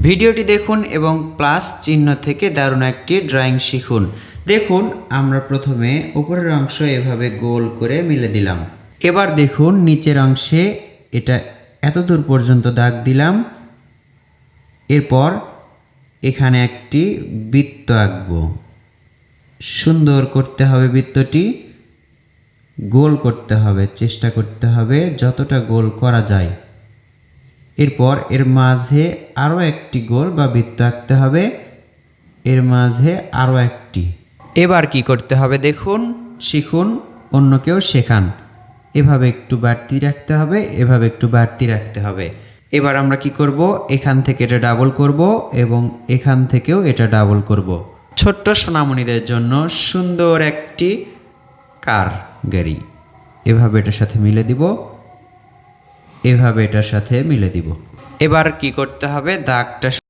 ভিডিওটি দেখুন এবং প্লাস চিহ্ন থেকে দারুণ একটি ড্রয়িং শিখুন। দেখুন আমরা প্রথমে উপরের অংশ এভাবে গোল করে মিলে দিলাম। এবার দেখুন নিচের অংশে এটা এত দূর পর্যন্ত দাগ দিলাম। এরপর এখানে একটি বৃত্ত আঁকব। সুন্দর করতে হবে, বৃত্তটি গোল করতে হবে, চেষ্টা করতে হবে যতটা গোল করা যায়। এরপর এর মাঝে আরও একটি গোল বা বৃত্ত আঁকতে হবে, এর মাঝে আরও একটি। এবার কি করতে হবে দেখুন, শিখুন, অন্যকেও শেখান। এভাবে একটু বাড়তি রাখতে হবে, এভাবে একটু বাড়তি রাখতে হবে। এবার আমরা কি করব, এখান থেকে এটা ডাবল করব এবং এখান থেকেও এটা ডাবল করব। ছোট্ট সোনামণিদের জন্য সুন্দর একটি কার গাড়ি। এভাবে এটার সাথে মিলে দিব, এভাবে এটার সাথে মিলে দিব। এবার কি করতে হবে, দাগটা